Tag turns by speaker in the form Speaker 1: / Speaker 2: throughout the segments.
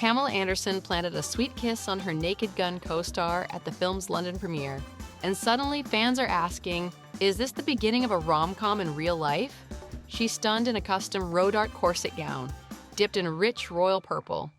Speaker 1: Pamela Anderson planted a sweet kiss on her Naked Gun co-star at the film's London premiere. And suddenly, fans are asking, is this the beginning of a rom-com in real life? She's stunned in a custom Rodarte corset gown, dipped in rich royal purple.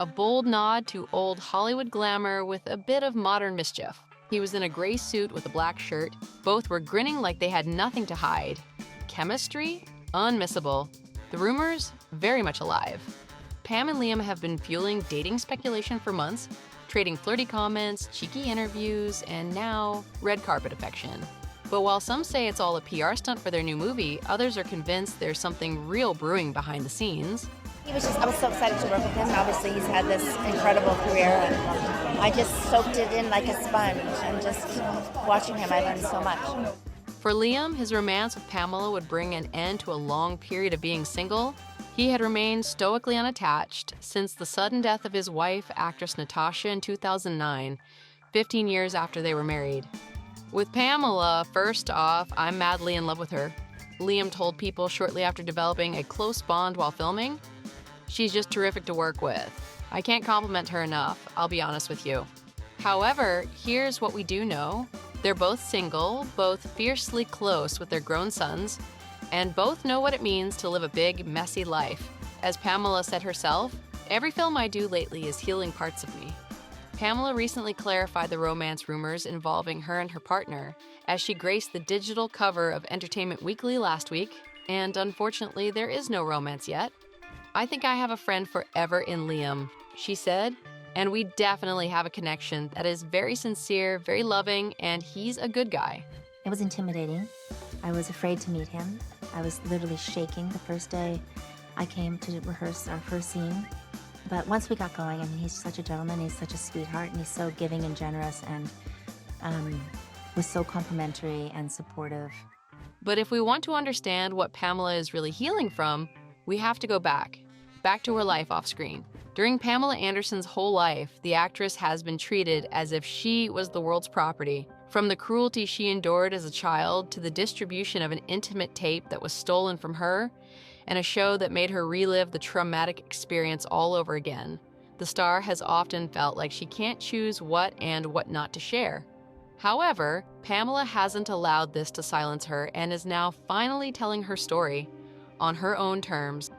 Speaker 1: A bold nod to old Hollywood glamour with a bit of modern mischief. He was in a gray suit with a black shirt. Both were grinning like they had nothing to hide. Chemistry? Unmissable. The rumors? Very much alive. Pam and Liam have been fueling dating speculation for months, trading flirty comments, cheeky interviews, and now red carpet affection. But while some say it's all a PR stunt for their new movie, others are convinced there's something real brewing behind the scenes.
Speaker 2: I was so excited to work with him. Obviously, he's had this incredible career, and I just soaked it in like a sponge. And just watching him, I learned so much.
Speaker 1: For Liam, his romance with Pamela would bring an end to a long period of being single. He had remained stoically unattached since the sudden death of his wife, actress Natasha, in 2009, 15 years after they were married. With Pamela, first off, I'm madly in love with her. Liam told People shortly after developing a close bond while filming. She's just terrific to work with. I can't compliment her enough, I'll be honest with you. However, here's what we do know. They're both single, both fiercely close with their grown sons, and both know what it means to live a big, messy life. As Pamela said herself, every film I do lately is healing parts of me. Pamela recently clarified the romance rumors involving her and her partner as she graced the digital cover of Entertainment Weekly last week, and unfortunately, there is no romance yet. I think I have a friend forever in Liam, she said, and we definitely have a connection that is very sincere, very loving, and he's a good guy.
Speaker 3: It was intimidating. I was afraid to meet him. I was literally shaking the first day I came to rehearse our first scene. But once we got going, I mean, he's such a gentleman, he's such a sweetheart, and he's so giving and generous, and was so complimentary and supportive.
Speaker 1: But if we want to understand what Pamela is really healing from, we have to go back to her life off screen. During Pamela Anderson's whole life, the actress has been treated as if she was the world's property. From the cruelty she endured as a child to the distribution of an intimate tape that was stolen from her, and a show that made her relive the traumatic experience all over again, the star has often felt like she can't choose what and what not to share. However, Pamela hasn't allowed this to silence her and is now finally telling her story on her own terms.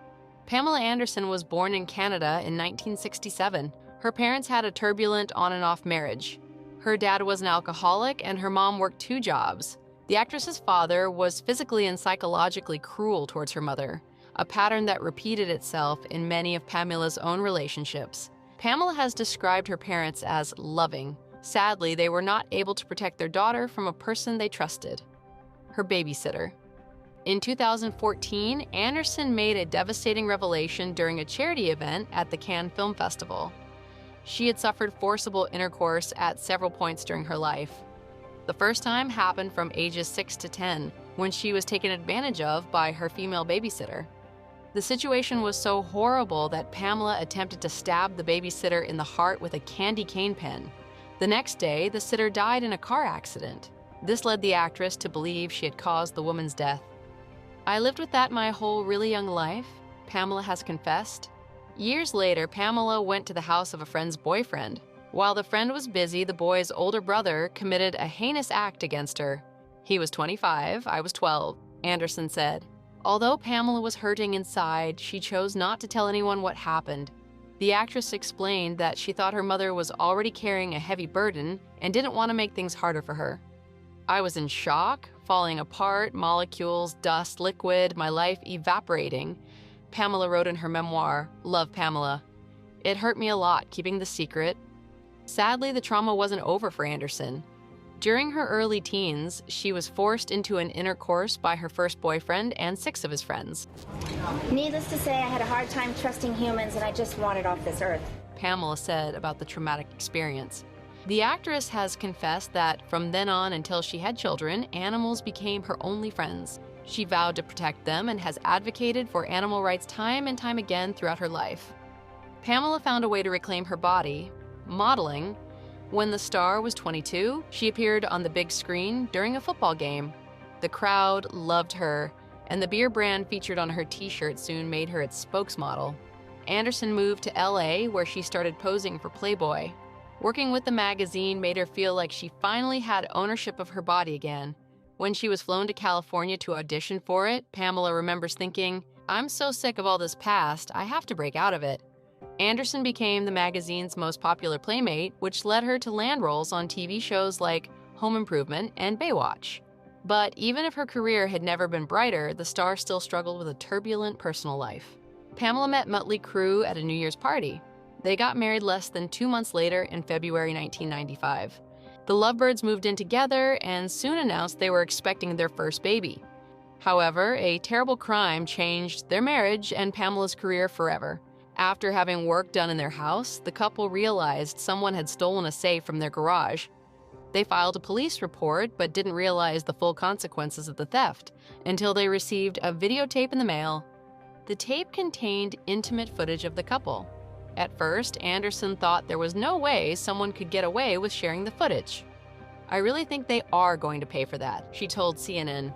Speaker 1: Pamela Anderson was born in Canada in 1967. Her parents had a turbulent on-and-off marriage. Her dad was an alcoholic and her mom worked 2 jobs. The actress's father was physically and psychologically cruel towards her mother, a pattern that repeated itself in many of Pamela's own relationships. Pamela has described her parents as loving. Sadly, they were not able to protect their daughter from a person they trusted, her babysitter. In 2014, Anderson made a devastating revelation during a charity event at the Cannes Film Festival. She had suffered forcible intercourse at several points during her life. The first time happened from ages 6 to 10, when she was taken advantage of by her female babysitter. The situation was so horrible that Pamela attempted to stab the babysitter in the heart with a candy cane pen. The next day, the sitter died in a car accident. This led the actress to believe she had caused the woman's death. I lived with that my whole really young life, Pamela has confessed. Years later, Pamela went to the house of a friend's boyfriend. While the friend was busy, the boy's older brother committed a heinous act against her. He was 25, I was 12, Anderson said. Although Pamela was hurting inside, she chose not to tell anyone what happened. The actress explained that she thought her mother was already carrying a heavy burden and didn't want to make things harder for her. I was in shock, falling apart, molecules, dust, liquid, my life evaporating, Pamela wrote in her memoir, Love Pamela. It hurt me a lot keeping the secret. Sadly, the trauma wasn't over for Anderson. During her early teens, she was forced into an intercourse by her first boyfriend and 6 of his friends.
Speaker 2: Needless to say, I had a hard time trusting humans, and I just wanted off this earth.
Speaker 1: Pamela said about the traumatic experience. The actress has confessed that from then on until she had children, animals became her only friends. She vowed to protect them and has advocated for animal rights time and time again throughout her life. Pamela found a way to reclaim her body, modeling. When the star was 22, she appeared on the big screen during a football game. The crowd loved her, and the beer brand featured on her t-shirt soon made her its spokesmodel. Anderson moved to LA, where she started posing for Playboy. Working with the magazine made her feel like she finally had ownership of her body again. When she was flown to California to audition for it, Pamela remembers thinking, "I'm so sick of all this past, I have to break out of it." Anderson became the magazine's most popular playmate, which led her to land roles on TV shows like Home Improvement and Baywatch. But even if her career had never been brighter, the star still struggled with a turbulent personal life. Pamela met Mötley Crüe at a New Year's party. They got married less than 2 months later in February 1995. The lovebirds moved in together and soon announced they were expecting their first baby. However, a terrible crime changed their marriage and Pamela's career forever. After having work done in their house, the couple realized someone had stolen a safe from their garage. They filed a police report but didn't realize the full consequences of the theft until they received a videotape in the mail. The tape contained intimate footage of the couple. At first, Anderson thought there was no way someone could get away with sharing the footage. "I really think they are going to pay for that," she told CNN.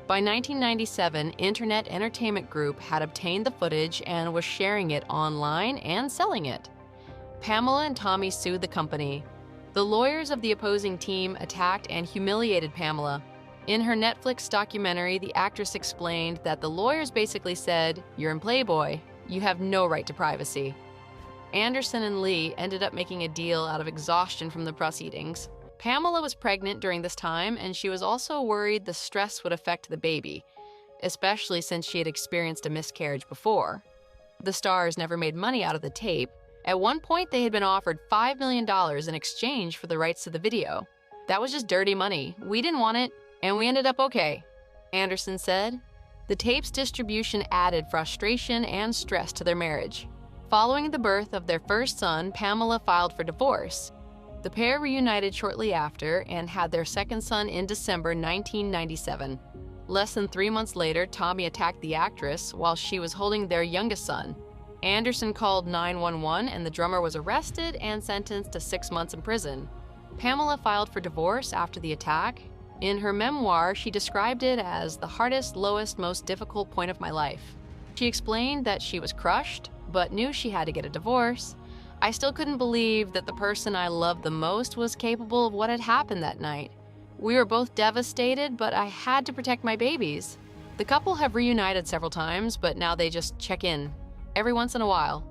Speaker 1: By 1997, Internet Entertainment Group had obtained the footage and was sharing it online and selling it. Pamela and Tommy sued the company. The lawyers of the opposing team attacked and humiliated Pamela. In her Netflix documentary, the actress explained that the lawyers basically said, "You're in Playboy. You have no right to privacy." Anderson and Lee ended up making a deal out of exhaustion from the proceedings. Pamela was pregnant during this time, and she was also worried the stress would affect the baby, especially since she had experienced a miscarriage before. The stars never made money out of the tape. At one point, they had been offered $5 million in exchange for the rights to the video. "That was just dirty money. We didn't want it, and we ended up okay," Anderson said. The tape's distribution added frustration and stress to their marriage. Following the birth of their first son, Pamela filed for divorce. The pair reunited shortly after and had their second son in December 1997. Less than 3 months later, Tommy attacked the actress while she was holding their youngest son. Anderson called 911 and the drummer was arrested and sentenced to 6 months in prison. Pamela filed for divorce after the attack. In her memoir, she described it as the hardest, lowest, most difficult point of my life. She explained that she was crushed, but knew she had to get a divorce. "I still couldn't believe that the person I loved the most was capable of what had happened that night. We were both devastated, but I had to protect my babies." The couple have reunited several times, but now they just check in every once in a while.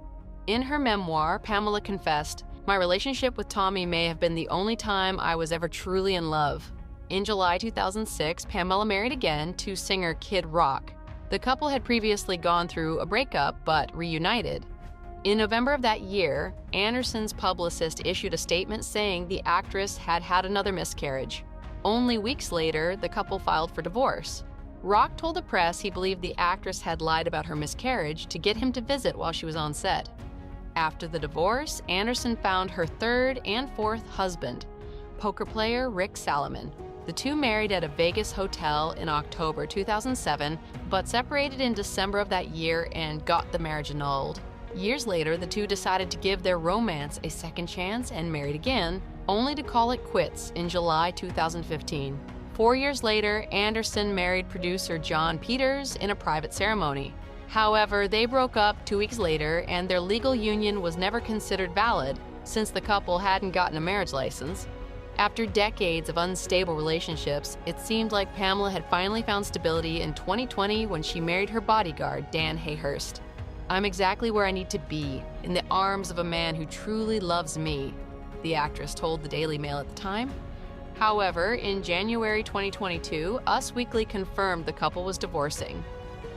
Speaker 1: In her memoir, Pamela confessed, "My relationship with Tommy may have been the only time I was ever truly in love." In July 2006, Pamela married again to singer Kid Rock. The couple had previously gone through a breakup, but reunited. In November of that year, Anderson's publicist issued a statement saying the actress had had another miscarriage. Only weeks later, the couple filed for divorce. Rock told the press he believed the actress had lied about her miscarriage to get him to visit while she was on set. After the divorce, Anderson found her third and fourth husband, poker player Rick Salomon. The two married at a Vegas hotel in October 2007, but separated in December of that year and got the marriage annulled. Years later, the two decided to give their romance a second chance and married again, only to call it quits in July 2015. 4 years later, Anderson married producer John Peters in a private ceremony. However, they broke up 2 weeks later, and their legal union was never considered valid since the couple hadn't gotten a marriage license. After decades of unstable relationships, it seemed like Pamela had finally found stability in 2020 when she married her bodyguard, Dan Hayhurst. "I'm exactly where I need to be, in the arms of a man who truly loves me," the actress told the Daily Mail at the time. However, in January 2022, Us Weekly confirmed the couple was divorcing.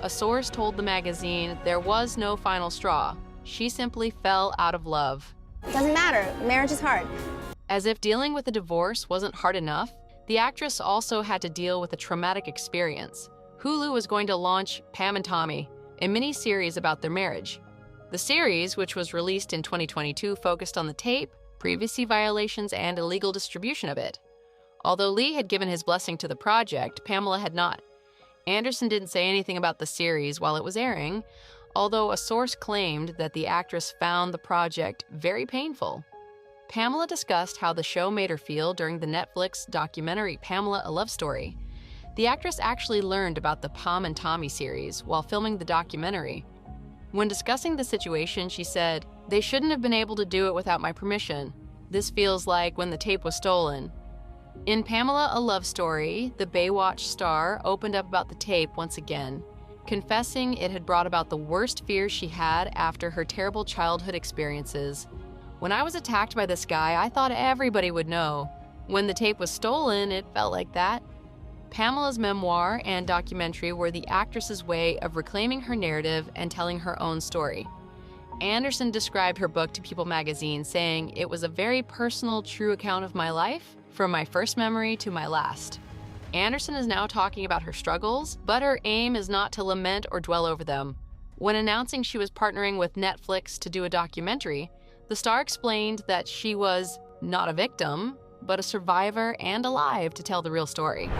Speaker 1: A source told the magazine there was no final straw. She simply fell out of love.
Speaker 4: Doesn't matter. Marriage is hard.
Speaker 1: As if dealing with a divorce wasn't hard enough, the actress also had to deal with a traumatic experience. Hulu was going to launch Pam and Tommy, a mini-series about their marriage. The series, which was released in 2022, focused on the tape, privacy violations, and illegal distribution of it. Although Lee had given his blessing to the project, Pamela had not. Anderson didn't say anything about the series while it was airing, although a source claimed that the actress found the project very painful. Pamela discussed how the show made her feel during the Netflix documentary Pamela, a Love Story. The actress actually learned about the Pam and Tommy series while filming the documentary. When discussing the situation, she said, "They shouldn't have been able to do it without my permission. This feels like when the tape was stolen." In Pamela, a Love Story, the Baywatch star opened up about the tape once again, confessing it had brought about the worst fears she had after her terrible childhood experiences. "When I was attacked by this guy, I thought everybody would know. When the tape was stolen, it felt like that." Pamela's memoir and documentary were the actress's way of reclaiming her narrative and telling her own story. Anderson described her book to People magazine, saying, "It was a very personal, true account of my life, from my first memory to my last." Anderson is now talking about her struggles, but her aim is not to lament or dwell over them. When announcing she was partnering with Netflix to do a documentary, the star explained that she was not a victim, but a survivor and alive to tell the real story.